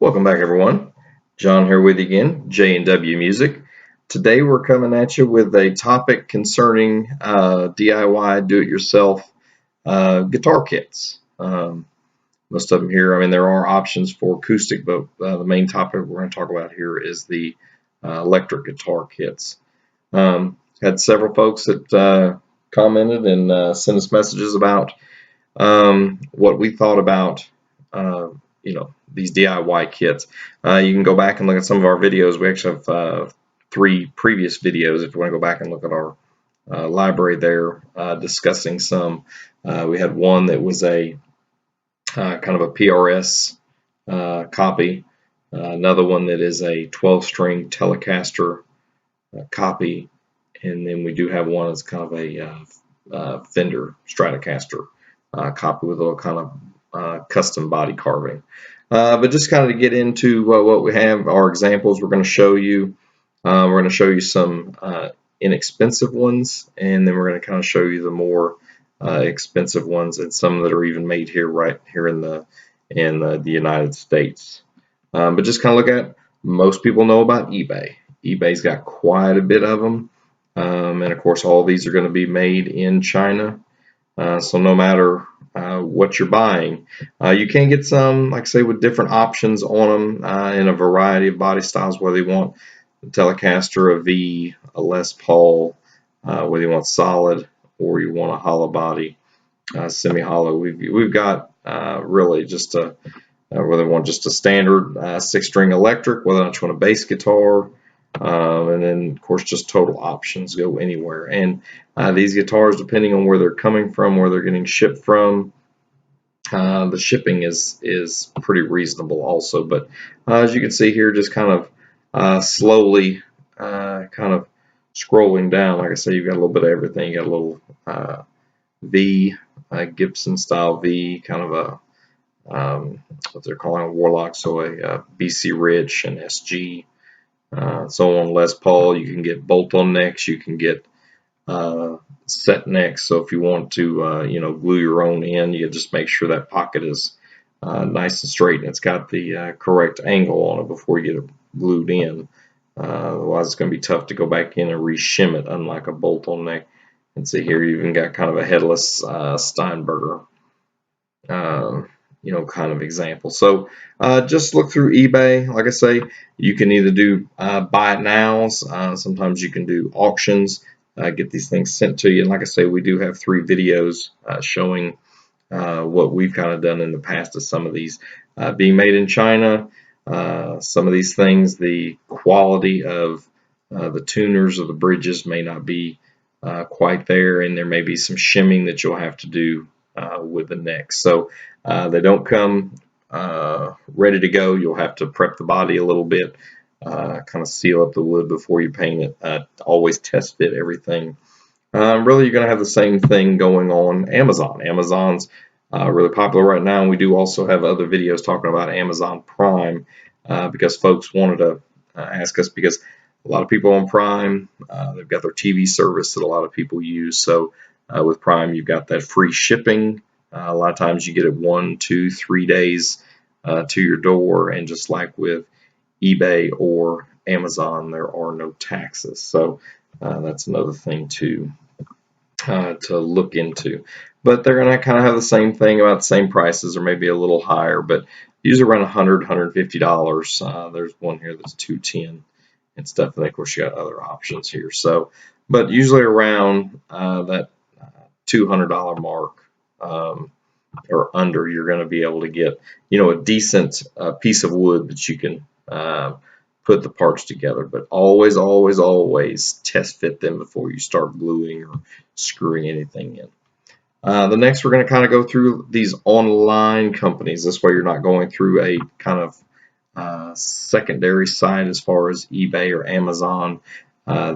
Welcome back, everyone. John here with you again, J&W Music. Today we're coming at you with a topic concerning DIY, do-it-yourself guitar kits. Most of them here, there are options for acoustic, but the main topic we're going to talk about here is the electric guitar kits. Had several folks that commented and sent us messages about what we thought about these DIY kits. You can go back and look at some of our videos. We actually have 3 previous videos if you want to go back and look at our library there, discussing some. We had one that was a kind of a PRS copy, another one that is a 12-string Telecaster copy, and then we do have one that's kind of a Fender Stratocaster copy with a little kind of custom body carving. But just kind of to get into what we have, our examples we're going to show you. We're going to show you some inexpensive ones, and then we're going to kind of show you the more expensive ones, and some that are even made here right here in the United States. But just kind of look at, most people know about eBay. eBay's got quite a bit of them, and of course all these are going to be made in China. So no matter what you're buying, you can get some, like I say, with different options on them in a variety of body styles, whether you want a Telecaster, a V, a Les Paul, whether you want solid or you want a hollow body, semi-hollow. We've got really just a whether you want just a standard 6-string electric, whether or not you want a bass guitar, and then of course just total options, go anywhere. And these guitars, depending on where they're coming from, where they're getting shipped from, the shipping is pretty reasonable also. But as you can see here, just kind of slowly kind of scrolling down, like I say, you've got a little bit of everything. You got a little V, Gibson style V, kind of a what they're calling a Warlock, so a BC Rich and SG. So on Les Paul, you can get bolt-on necks, you can get set necks. So if you want to, glue your own in, you just make sure that pocket is nice and straight and it's got the correct angle on it before you get it glued in. Otherwise, it's going to be tough to go back in and re-shim it, unlike a bolt-on neck. And see here, you even got kind of a headless Steinberger. Kind of example. So just look through eBay. Like I say, you can either do buy it nows. Sometimes you can do auctions, get these things sent to you. And like I say, we do have 3 videos showing what we've kind of done in the past of some of these being made in China. Some of these things, the quality of the tuners of the bridges may not be quite there, and there may be some shimming that you'll have to do with the necks. So they don't come ready to go. You'll have to prep the body a little bit, kind of seal up the wood before you paint it. Always test fit everything. Really, you're going to have the same thing going on Amazon. Amazon's really popular right now, and we do also have other videos talking about Amazon Prime because folks wanted to ask us, because a lot of people on Prime, they've got their TV service that a lot of people use. So with Prime, you've got that free shipping. A lot of times you get it 1, 2, 3 days to your door, and just like with eBay or Amazon, there are no taxes. So that's another thing to look into. But they're going to kind of have the same thing, about the same prices, or maybe a little higher, but usually around $100, $150. There's one here that's $210 and stuff. And of course, you got other options here. So, but usually around that $200 mark or under, you're going to be able to get, a decent piece of wood that you can put the parts together. But always, always, always test fit them before you start gluing or screwing anything in. The next, we're going to kind of go through these online companies. This way you're not going through a kind of secondary site as far as eBay or Amazon.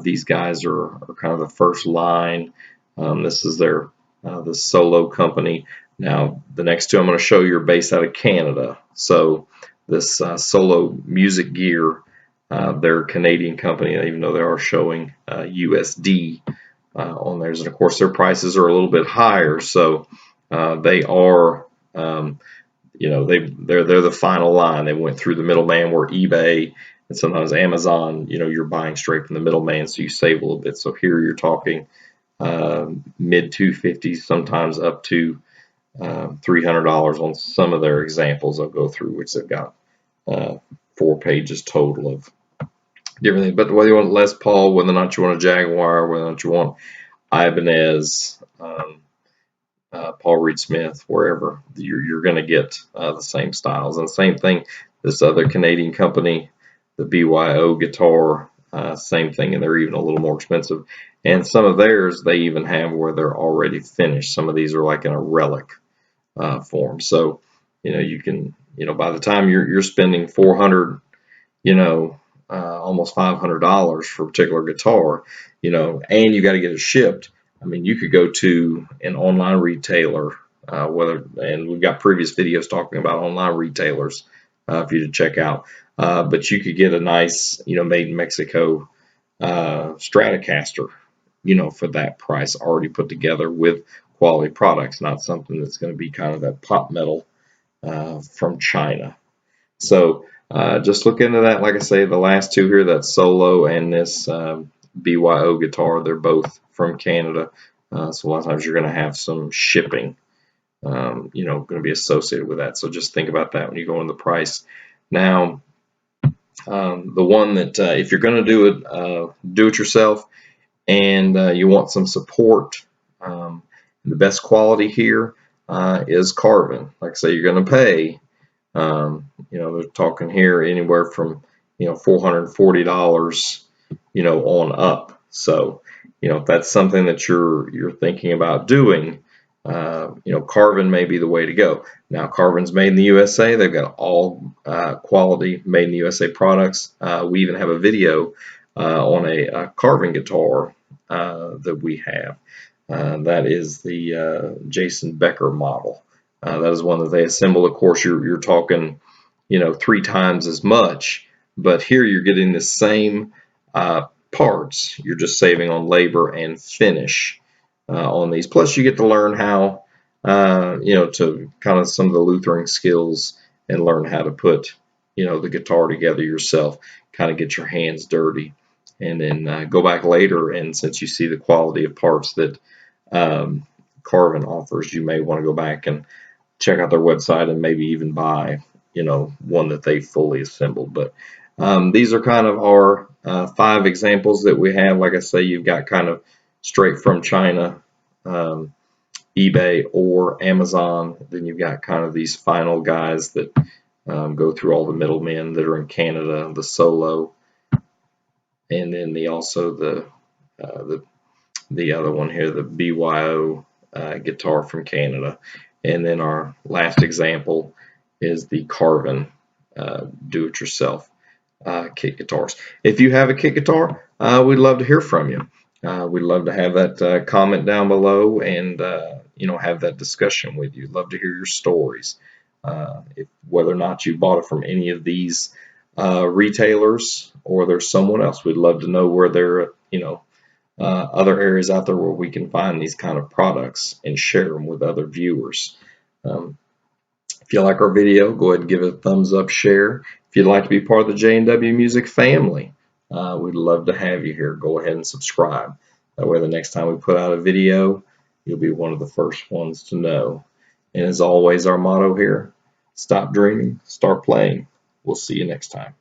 These guys are kind of the first line. This is their the Solo company. Now the next 2 I'm going to show you are based out of Canada. So this Solo Music Gear, they're a Canadian company, even though they are showing USD on theirs. And of course their prices are a little bit higher. So they are they're the final line. They went through the middleman, where eBay and sometimes Amazon, you're buying straight from the middleman, so you save a little bit. So here you're talking mid 250s, sometimes up to $300 on some of their examples I'll go through, which they've got 4 pages total of different things. But whether you want Les Paul, whether or not you want a Jaguar, whether or not you want Ibanez, Paul Reed Smith, wherever, you're going to get the same styles. And the same thing, this other Canadian company, the BYO guitar, same thing, and they're even a little more expensive. And some of theirs, they even have where they're already finished. Some of these are like in a relic form. So, you can, by the time you're spending 400, almost $500 for a particular guitar, and you got to get it shipped. I mean, you could go to an online retailer, and we've got previous videos talking about online retailers for you to check out. But you could get a nice, made in Mexico Stratocaster, for that price, already put together with quality products, not something that's going to be kind of that pop metal from China. So just look into that. Like I say, the last two here, that Solo and this BYO guitar, they're both from Canada. So a lot of times you're going to have some shipping, going to be associated with that. So just think about that when you go in the price. Now, the one that if you're going to do it yourself, and you want some support, the best quality here is Carvin. Like I say, you're going to pay. They're talking here anywhere from $440, on up. So, if that's something that you're thinking about doing, Carvin may be the way to go. Now, Carvin's made in the USA. They've got all quality made in the USA products. We even have a video on a Carvin guitar that we have. That is the Jason Becker model. That is one that they assemble. Of course, you're talking, 3 times as much, but here you're getting the same parts. You're just saving on labor and finish on these. Plus, you get to learn how, to kind of some of the Luthering skills and learn how to put, the guitar together yourself. Kind of get your hands dirty, and then go back later. And since you see the quality of parts that Carvin offers, you may want to go back and check out their website and maybe even buy, one that they fully assembled. But these are kind of our 5 examples that we have. Like I say, you've got kind of straight from China, eBay or Amazon. Then you've got kind of these final guys that go through all the middlemen that are in Canada, the Solo, and then the other one here, the BYO guitar from Canada. And then our last example is the Carvin do-it-yourself kit guitars. If you have a kit guitar, we'd love to hear from you. We'd love to have that comment down below and have that discussion with you. Love to hear your stories. Whether or not you bought it from any of these retailers or there's someone else, we'd love to know where there other areas out there where we can find these kind of products and share them with other viewers. If you like our video, go ahead and give it a thumbs up, share. If you'd like to be part of the J&W Music family, we'd love to have you here. Go ahead and subscribe. That way the next time we put out a video, you'll be one of the first ones to know. And as always, our motto here, stop dreaming, start playing. We'll see you next time.